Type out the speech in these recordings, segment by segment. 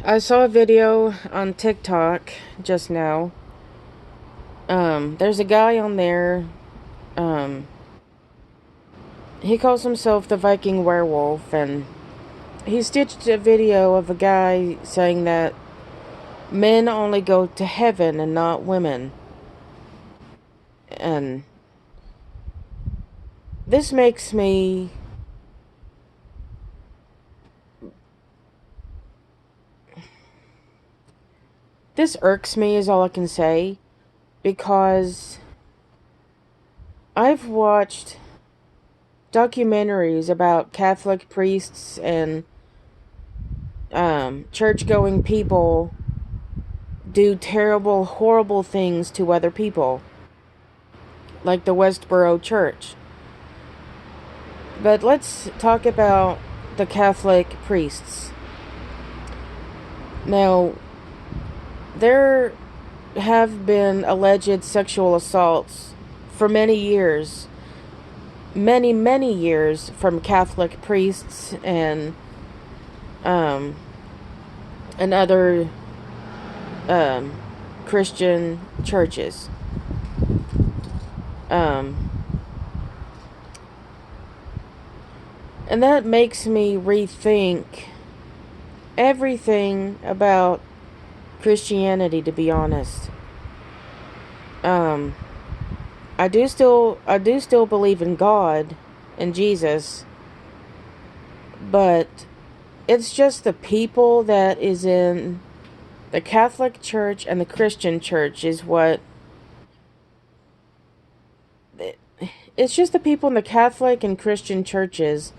I saw a video on TikTok just now. There's a guy on there. Um, he calls himself the Viking Werewolf, and he stitched a video of a guy saying that men only go to heaven and not women. And this makes me. This irks me, is all I can say, because I've watched documentaries about Catholic priests and church going people do terrible, horrible things to other people, like the Westboro Church. But let's talk about the Catholic priests. Now, there have been alleged sexual assaults for many years, many years, from Catholic priests and other Christian churches. And that makes me rethink everything about Christianity, to be honest. I do still believe in God and Jesus, but it's just the people that is in the Catholic Church and the Christian Church is what. It's just the people in the Catholic and Christian churches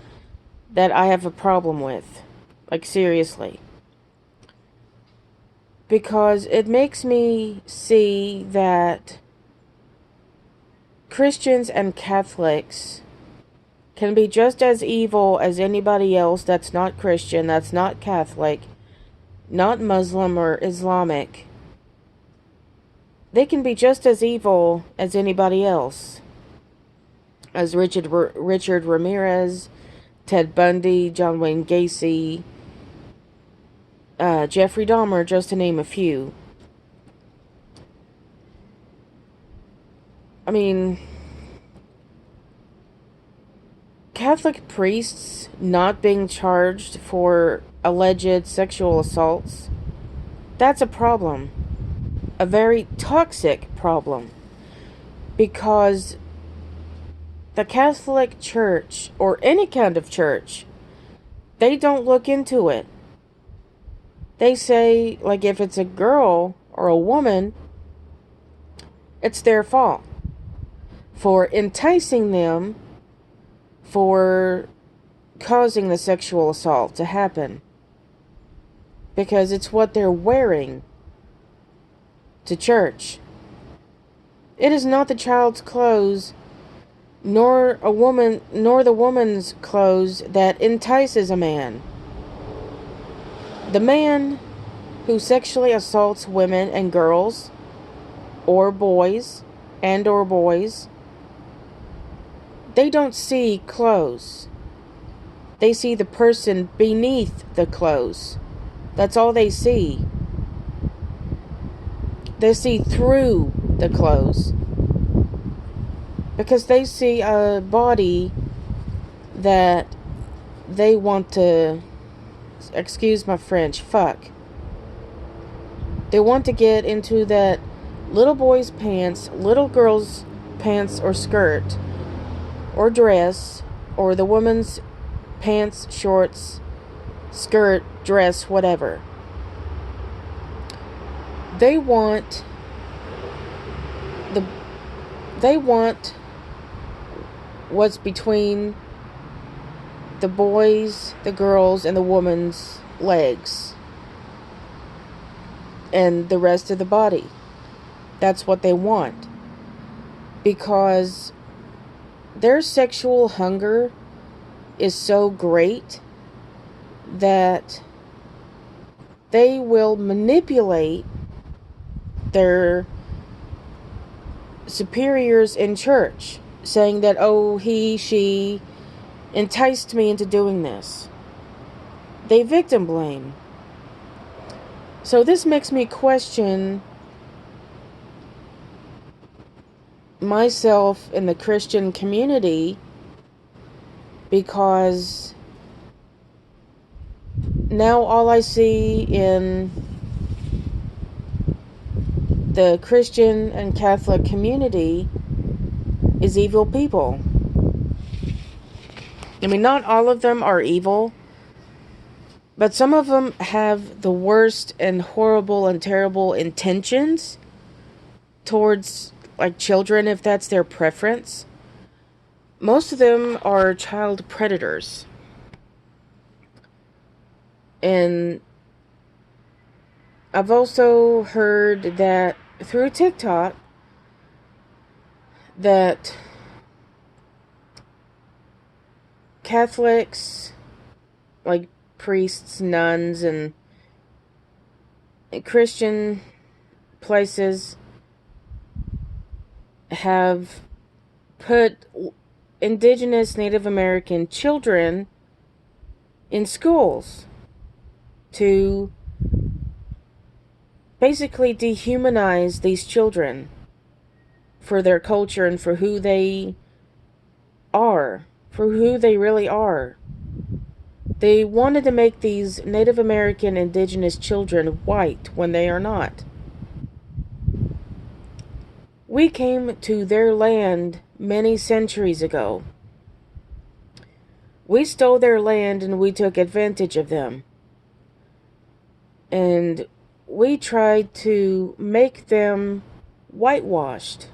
that I have a problem with. Like, seriously. Because it makes me see that Christians and Catholics can be just as evil as anybody else that's not Christian, that's not Catholic, not Muslim or Islamic. They can be just as evil as anybody else. As Richard Ramirez, Ted Bundy, John Wayne Gacy, Jeffrey Dahmer, just to name a few. I mean, Catholic priests not being charged for alleged sexual assaults, that's a problem. A very toxic problem. Because the Catholic Church, or any kind of church, they don't look into it. They say, like, if it's a girl or a woman, it's their fault for enticing them, for causing the sexual assault to happen. Because it's what they're wearing to church. It is not the child's clothes, nor the woman's clothes that entices a man. The man who sexually assaults women and girls, or boys, they don't see clothes. They see the person beneath the clothes. That's all they see. They see through the clothes. Because they see a body that they want to, excuse my French, fuck. They want to get into that little boy's pants, little girl's pants or skirt, or dress, or the woman's pants, shorts, skirt, dress, whatever. They want what's between the boys, the girls, and the woman's legs and the rest of the body. That's what they want. Because their sexual hunger is so great that they will manipulate their superiors in church, saying that, oh, she enticed me into doing this. They victim blame. So this makes me question myself in the Christian community, because now all I see in the Christian and Catholic community is evil people. I mean, not all of them are evil, but some of them have the worst and horrible and terrible intentions towards, like, children, if that's their preference. Most of them are child predators. And I've also heard that through TikTok that Catholics, like priests, nuns, and Christian places have put indigenous Native American children in schools to basically dehumanize these children for their culture and for who they are, for who they really are. They wanted to make these Native American indigenous children white when they are not. We came to their land many centuries ago. We stole their land and we took advantage of them. And we tried to make them whitewashed.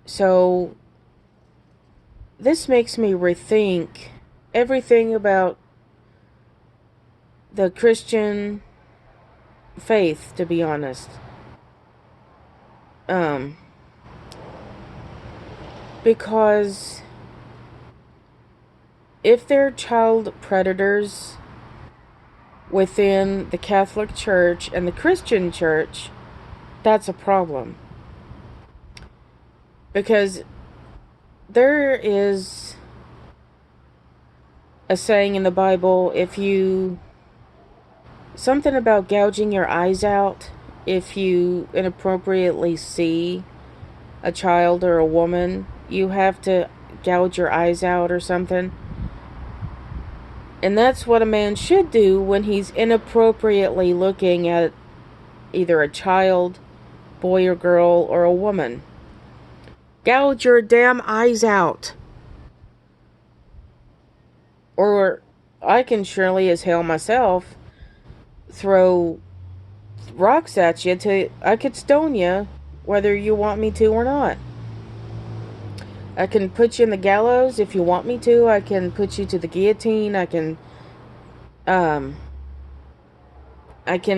So this makes me rethink everything about the Christian faith, to be honest. Because if they're child predators within the Catholic Church and the Christian Church, that's a problem. Because there is a saying in the Bible, something about gouging your eyes out if you inappropriately see a child or a woman. You have to gouge your eyes out or something. And that's what a man should do when he's inappropriately looking at either a child, boy or girl, or a woman. Gouge your damn eyes out. Or I can surely as hell myself throw rocks at you I could stone you whether you want me to or not. I can put you in the gallows if you want me to. I can put you to the guillotine. I can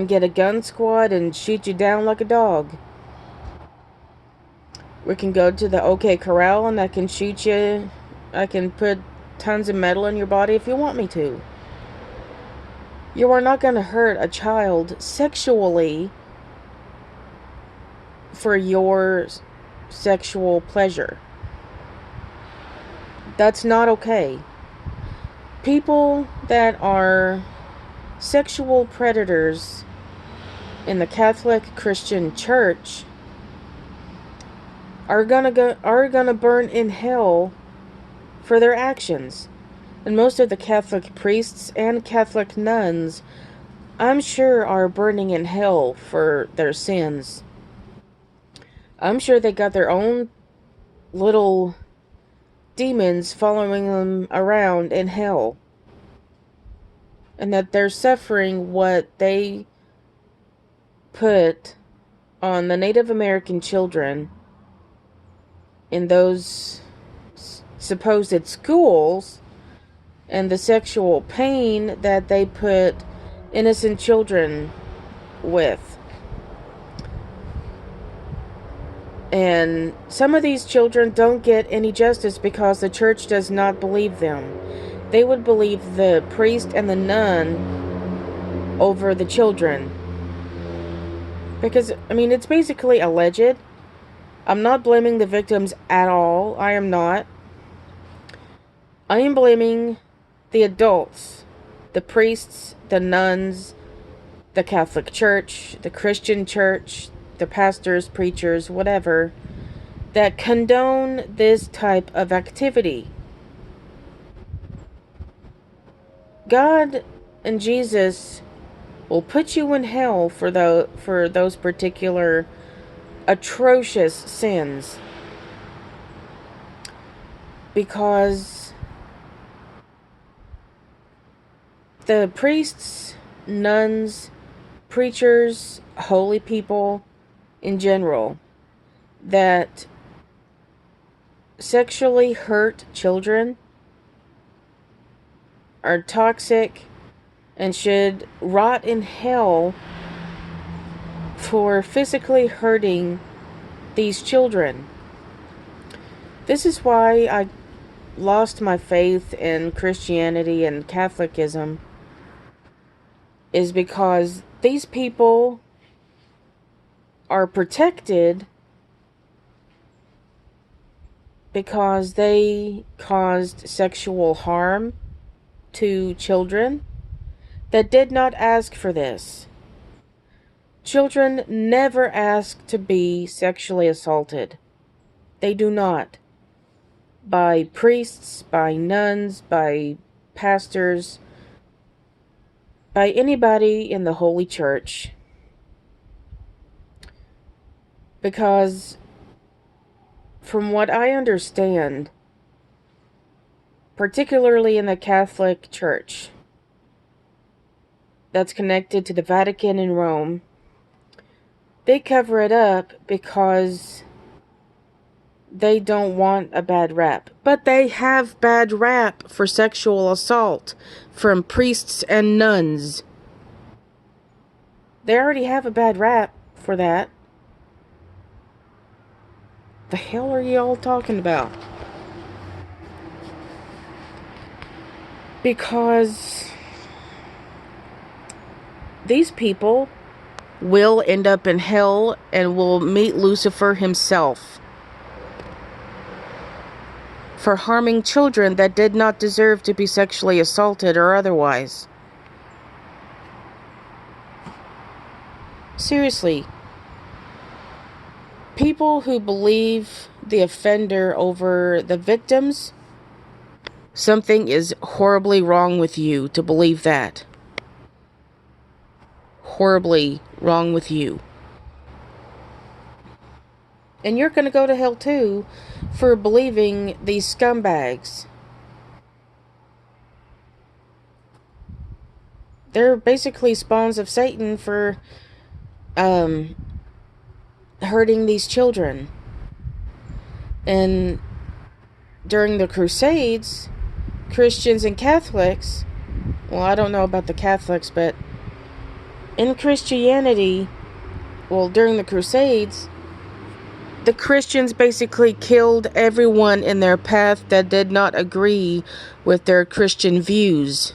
get a gun squad and shoot you down like a dog. We can go to the OK Corral and I can shoot you. I can put tons of metal in your body if you want me to. You are not going to hurt a child sexually for your sexual pleasure. That's not okay. People that are sexual predators in the Catholic Christian Church are gonna burn in hell for their actions. And most of the Catholic priests and Catholic nuns, I'm sure, are burning in hell for their sins. I'm sure they got their own little demons following them around in hell. And that they're suffering what they put on the Native American children in those supposed schools, and the sexual pain that they put innocent children with. And some of these children don't get any justice because the church does not believe them. They would believe the priest and the nun over the children. Because, I mean, it's basically alleged. I'm not blaming the victims at all. I am not. I am blaming the adults, the priests, the nuns, the Catholic Church, the Christian Church, the pastors, preachers, whatever, that condone this type of activity. God and Jesus will put you in hell for those particular atrocious sins, because the priests, nuns, preachers, holy people in general that sexually hurt children are toxic and should rot in hell for physically hurting these children. This is why I lost my faith in Christianity and Catholicism, is because these people are protected because they caused sexual harm to children that did not ask for this. Children never ask to be sexually assaulted. They do not. By priests, by nuns, by pastors, by anybody in the Holy Church. Because from what I understand, particularly in the Catholic Church that's connected to the Vatican in Rome, they cover it up because they don't want a bad rap. But they have bad rap for sexual assault from priests and nuns. They already have a bad rap for that. The hell are you all talking about? Because these people will end up in hell and will meet Lucifer himself for harming children that did not deserve to be sexually assaulted or otherwise. Seriously. People who believe the offender over the victims, something is horribly wrong with you to believe that. Horribly wrong with you. And you're going to go to hell too for believing these scumbags. They're basically spawns of Satan for hurting these children. And during the Crusades, Christians and Catholics, well, I don't know about the Catholics, but in Christianity, well, during the Crusades, the Christians basically killed everyone in their path that did not agree with their Christian views.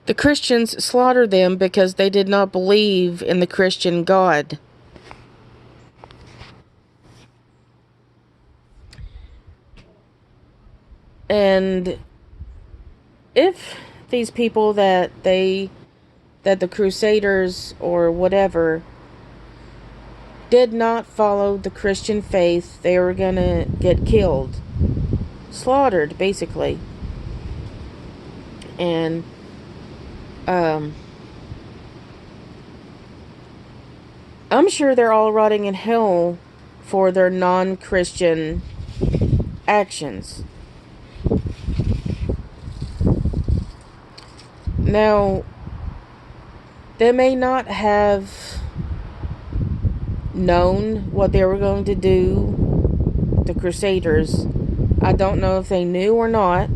The Christians slaughtered them because they did not believe in the Christian God. And if these people that the Crusaders or whatever did not follow the Christian faith, they were gonna get killed. Slaughtered, basically. And I'm sure they're all rotting in hell for their non-Christian actions. Now, they may not have known what they were going to do, the Crusaders. I don't know if they knew or not.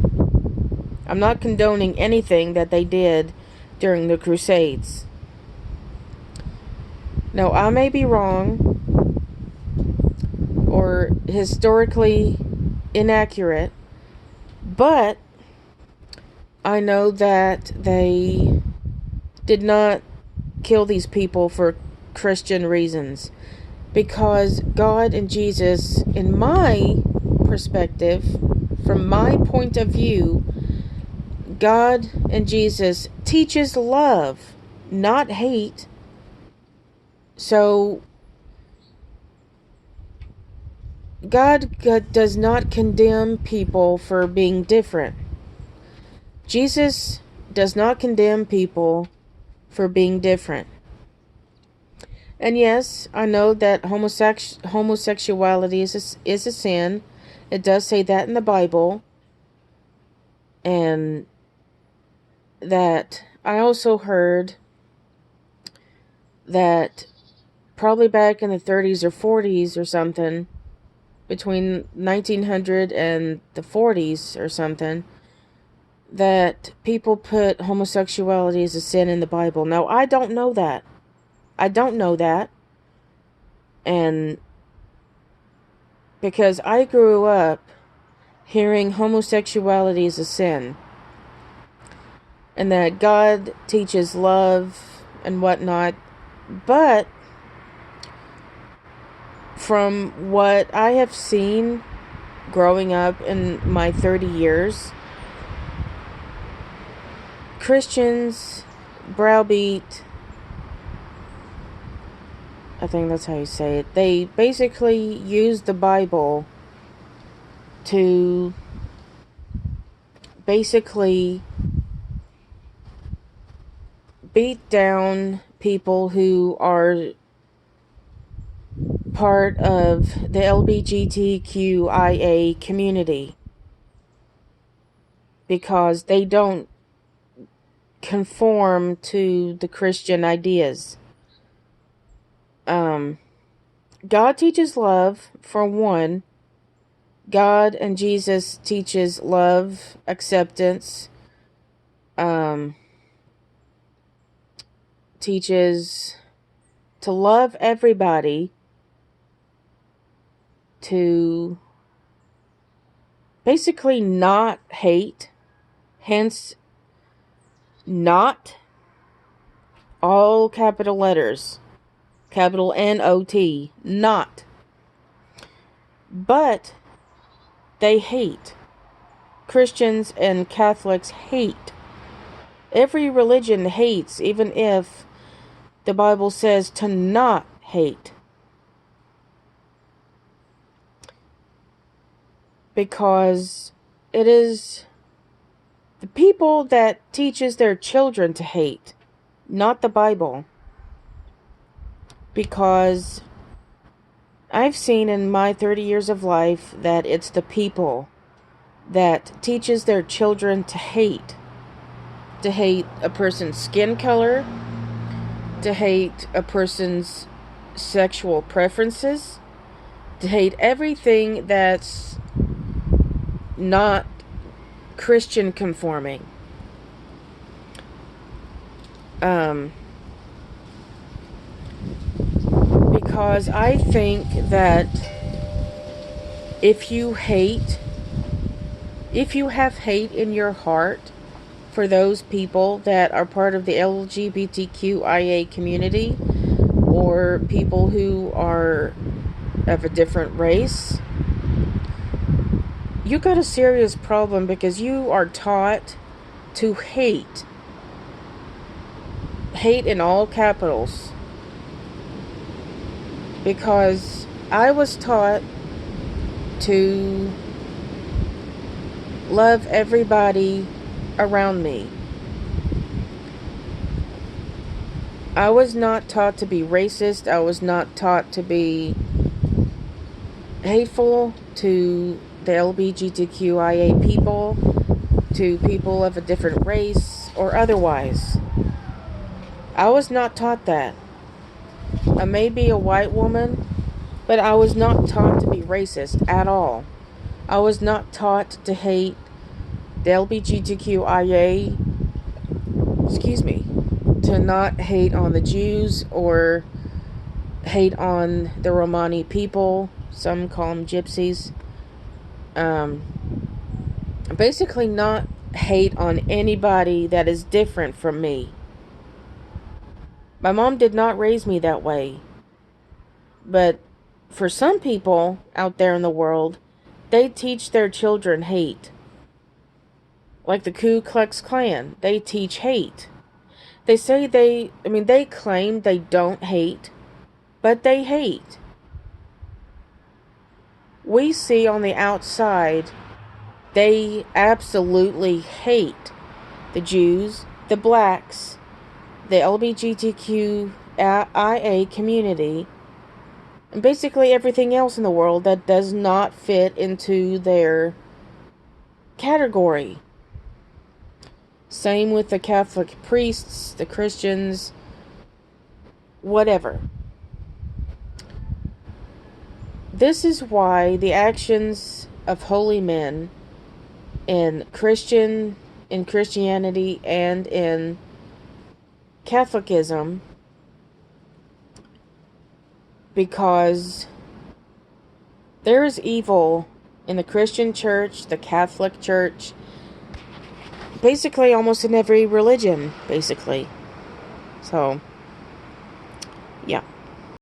I'm not condoning anything that they did during the Crusades. Now, I may be wrong or historically inaccurate, but I know that they did not kill these people for Christian reasons, because God and Jesus, in my perspective, from my point of view, God and Jesus teaches love, not hate. So God does not condemn people for being different. Jesus does not condemn people for being different. And yes, I know that homosexuality is a sin. It does say that in the Bible. And that I also heard that probably back in the 30s or 40s or something, between 1900 and the 40s or something, that people put homosexuality as a sin in the Bible. Now, I don't know that. I don't know that. And because I grew up hearing homosexuality is a sin, and that God teaches love and whatnot. But from what I have seen growing up in my 30 years, Christians browbeat, I think that's how you say it, they basically use the Bible to basically beat down people who are part of the LGBTQIA community because they don't conform to the Christian ideas. God teaches love, for one. God and Jesus teaches love, acceptance, teaches to love everybody, to basically not hate, hence not, all capital letters, capital N-O-T, not. But they hate. Christians and Catholics hate. Every religion hates, even if the Bible says to not hate. Because it is the people that teaches their children to hate, not the Bible. Because I've seen in my 30 years of life that it's the people that teaches their children to hate. To hate a person's skin color, to hate a person's sexual preferences, to hate everything that's not Christian conforming. Because I think that if you have hate in your heart for those people that are part of the LGBTQIA community, or people who are of a different race, you got a serious problem, because you are taught to hate. Hate in all capitals. Because I was taught to love everybody around me. I was not taught to be racist. I was not taught to be hateful to the LGBTQIA people, to people of a different race or otherwise. I was not taught that. I may be a white woman, but I was not taught to be racist at all. I was not taught to hate the LGBTQIA, to not hate on the Jews or hate on the Romani people. Some call them gypsies. Basically not hate on anybody that is different from me. My mom did not raise me that way. But for some people out there in the world, they teach their children hate. like the Ku Klux Klan. They teach hate. They say they claim they don't hate, but they hate. We see on the outside, they absolutely hate the Jews, the blacks, the LGBTQIA community, and basically everything else in the world that does not fit into their category. Same with the Catholic priests, the Christians, whatever. This is why the actions of holy men in Christianity and in Catholicism, because there is evil in the Christian church, the Catholic church, basically almost in every religion, basically. So, yeah.